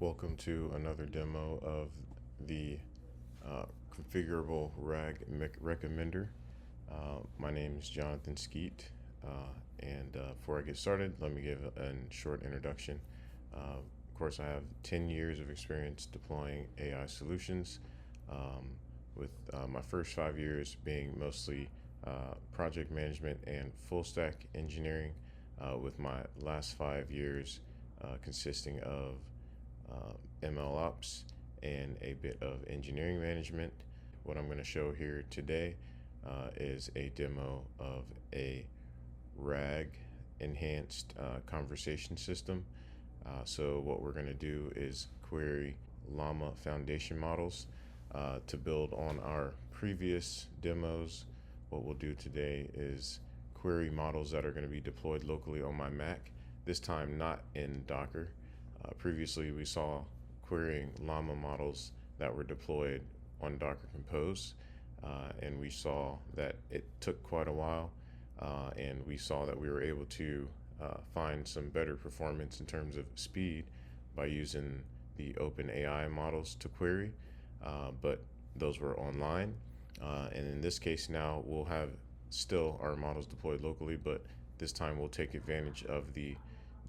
Welcome to another demo of the configurable RAG recommender. My name is Jonathan Skeet, and before I get started, let me give a short introduction. Of course, I have 10 years of experience deploying AI solutions, with my first 5 years being mostly project management and full stack engineering, with my last 5 years consisting of ML ops and a bit of engineering management. What I'm going to show here today is a demo of a RAG enhanced conversation system. So what we're going to do is query Llama foundation models to build on our previous demos. What we'll do today is query models that are going to be deployed locally on my Mac, this time not in Docker. Previously, we saw querying Llama models that were deployed on Docker Compose, and we saw that it took quite a while, and we saw that we were able to find some better performance in terms of speed by using the OpenAI models to query, but those were online. And in this case now, we'll have still our models deployed locally, but this time we'll take advantage of the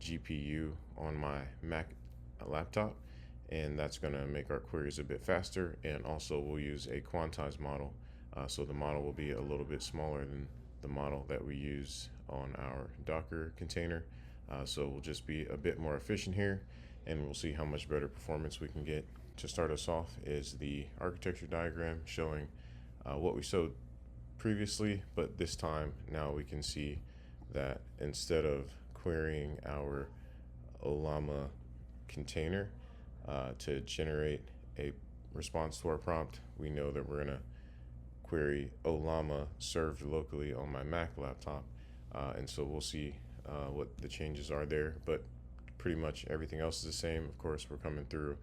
GPU on my Mac laptop, and that's going to make our queries a bit faster. And also we'll use a quantized model, so the model will be a little bit smaller than the model that we use on our Docker container. So we'll just be a bit more efficient here, and we'll see how much better performance we can get. To start us off is the architecture diagram showing what we showed previously, but this time now we can see that instead of querying our OLLama container to generate a response to our prompt, we know that we're going to query OLLama served locally on my Mac laptop, and so we'll see what the changes are there, but pretty much everything else is the same. Of course, we're coming through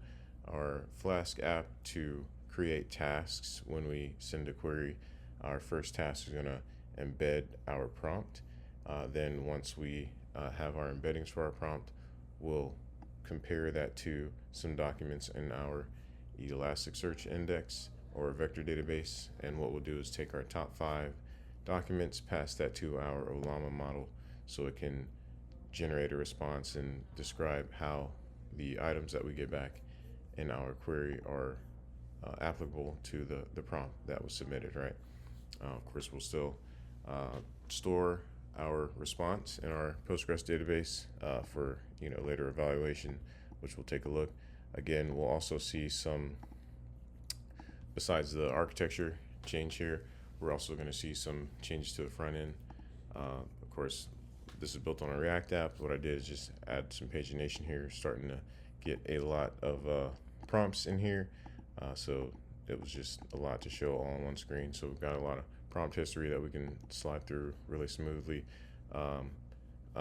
our Flask app to create tasks. When we send a query, our first task is going to embed our prompt. Then once we have our embeddings for our prompt, we'll compare that to some documents in our Elasticsearch index or vector database, and what we'll do is take our top 5 documents, pass that to our OLLama model so it can generate a response and describe how the items that we get back in our query are applicable to the prompt that was submitted, right? Of course, we'll still store our response in our Postgres database for later evaluation, which we'll take a look. Again, we'll also see some, besides the architecture change here, we're also going to see some changes to the front end. Of course, this is built on a React app. What I did is just add some pagination here, starting to get a lot of prompts in here. So it was just a lot to show all on one screen. So we've got a lot of prompt history that we can slide through really smoothly.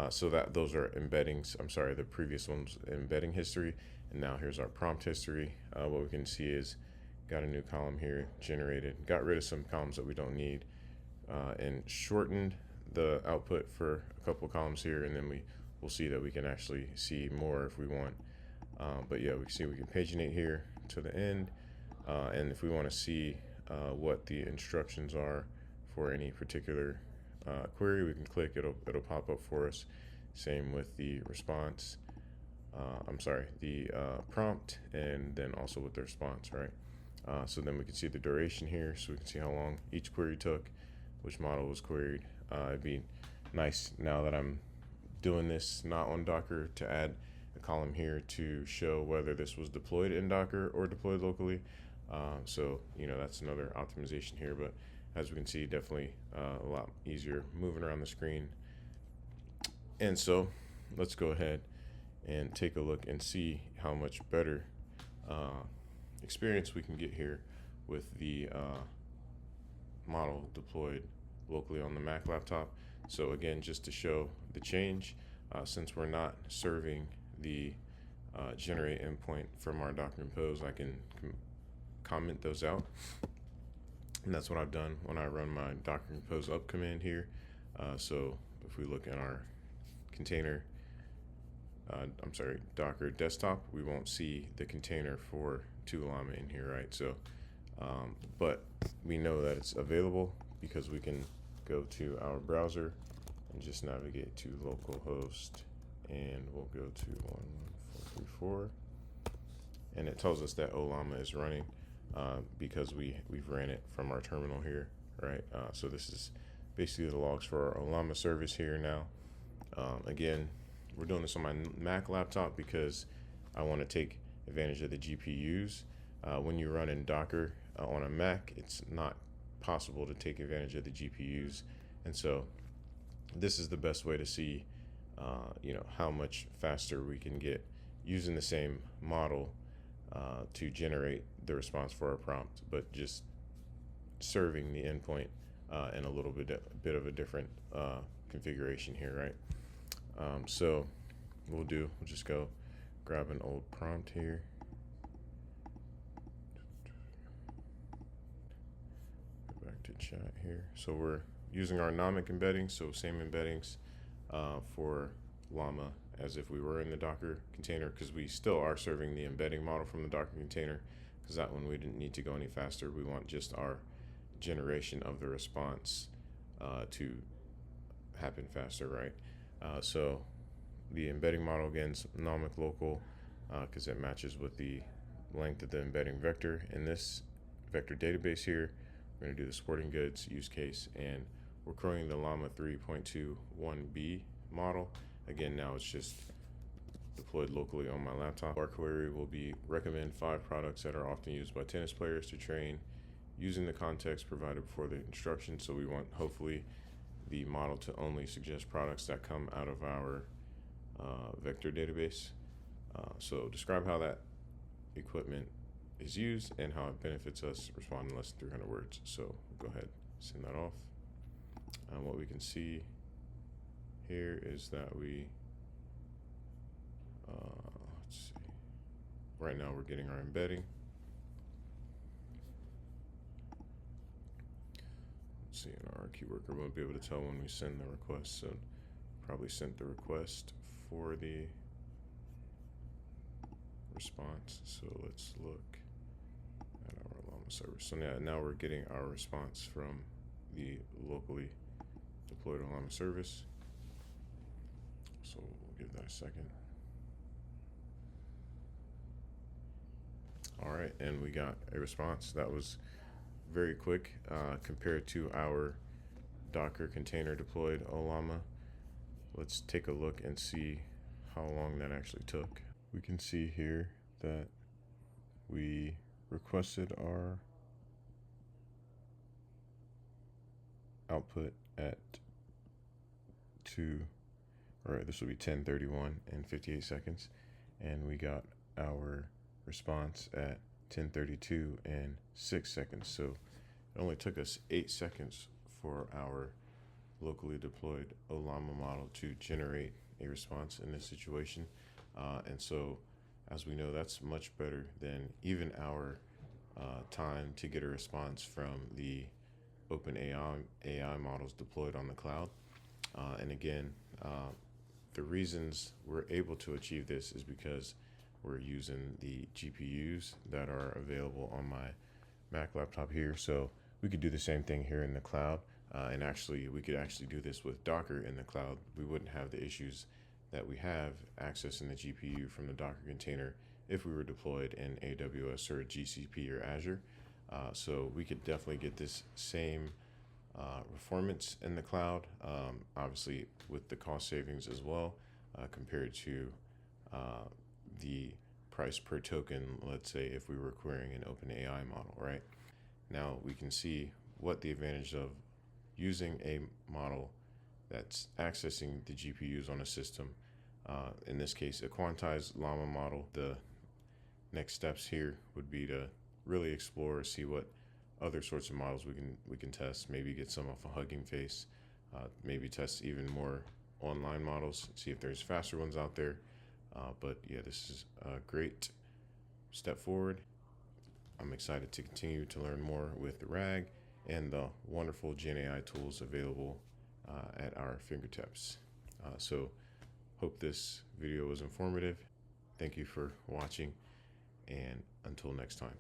So that those are embeddings. I'm sorry, the previous one's embedding history, and now here's our prompt history. What we can see is got a new column here generated, got rid of some columns that we don't need, and shortened the output for a couple of columns here, and then we'll see that we can actually see more if we want. But yeah, we can see we can paginate here to the end, and if we want to see what the instructions are for any particular query, we can click, it'll pop up for us. Same with the response, the prompt, and then also with the response, right? So then we can see the duration here, so we can see how long each query took, which model was queried. It'd be nice now that I'm doing this not on Docker to add a column here to show whether this was deployed in Docker or deployed locally. So that's another optimization here, but as we can see, definitely a lot easier moving around the screen. And so let's go ahead and take a look and see how much better experience we can get here with the model deployed locally on the Mac laptop. So again, just to show the change, since we're not serving the generate endpoint from our Docker Compose, I can comment those out, and that's what I've done when I run my Docker Compose up command here. So if we look in our container I'm sorry, Docker desktop, we won't see the container for OLLama in here, right? So, but we know that it's available because we can go to our browser and just navigate to localhost, and we'll go to 11434, and it tells us that OLLama is running because we've ran it from our terminal here, right? So this is basically the logs for our OLLama service here now. Again, we're doing this on my Mac laptop because I want to take advantage of the GPUs. When you run in Docker on a Mac, it's not possible to take advantage of the GPUs, and so this is the best way to see how much faster we can get using the same model to generate the response for our prompt, but just serving the endpoint in a little bit of a different configuration here, right? So we'll just go grab an old prompt here. Go back to chat here. So we're using our nomic embeddings, so same embeddings for Llama as if we were in the Docker container, because we still are serving the embedding model from the Docker container, because that one we didn't need to go any faster. We want just our generation of the response to happen faster, right? So the embedding model, again, is nomic local because it matches with the length of the embedding vector. In this vector database here, we're going to do the sporting goods use case, and we're querying the Llama 3.21b model. Again, now it's just deployed locally on my laptop. Our query will be recommend 5 products that are often used by tennis players to train using the context provided before the instructions. So we want, hopefully, the model to only suggest products that come out of our vector database. So describe how that equipment is used and how it benefits us. Respond in less than 300 words. So we'll go ahead, send that off. What we can see here is that we, let's see, right now we're getting our embedding. Let's see, in our key worker, we'll be able to tell when we send the request. So probably sent the request for the response. So let's look at our Llama server. So now we're getting our response from the locally deployed Llama service. So we'll give that a second. All right, and we got a response. That was very quick compared to our Docker container deployed OLLama. Let's take a look and see how long that actually took. We can see here that we requested our output at this will be 10:31 and 58 seconds, and we got our response at 10:32 and 6 seconds. So it only took us 8 seconds for our locally deployed OLLama model to generate a response in this situation. And so, as we know, that's much better than even our time to get a response from the OpenAI models deployed on the cloud. And again, the reasons we're able to achieve this is because we're using the GPUs that are available on my Mac laptop here. So we could do the same thing here in the cloud. And actually, we could actually do this with Docker in the cloud. We wouldn't have the issues that we have accessing the GPU from the Docker container if we were deployed in AWS or GCP or Azure. So we could definitely get this same performance in the cloud, obviously with the cost savings as well, compared to the price per token, let's say if we were querying an OpenAI model, right? Now we can see what the advantage of using a model that's accessing the GPUs on a system, in this case, a quantized Llama model. The next steps here would be to really explore, see what other sorts of models we can test, maybe get some off a Hugging Face, maybe test even more online models, see if there's faster ones out there. But yeah, this is a great step forward. I'm excited to continue to learn more with RAG and the wonderful Gen AI tools available at our fingertips. So Hope this video was informative. Thank you for watching, and until next time.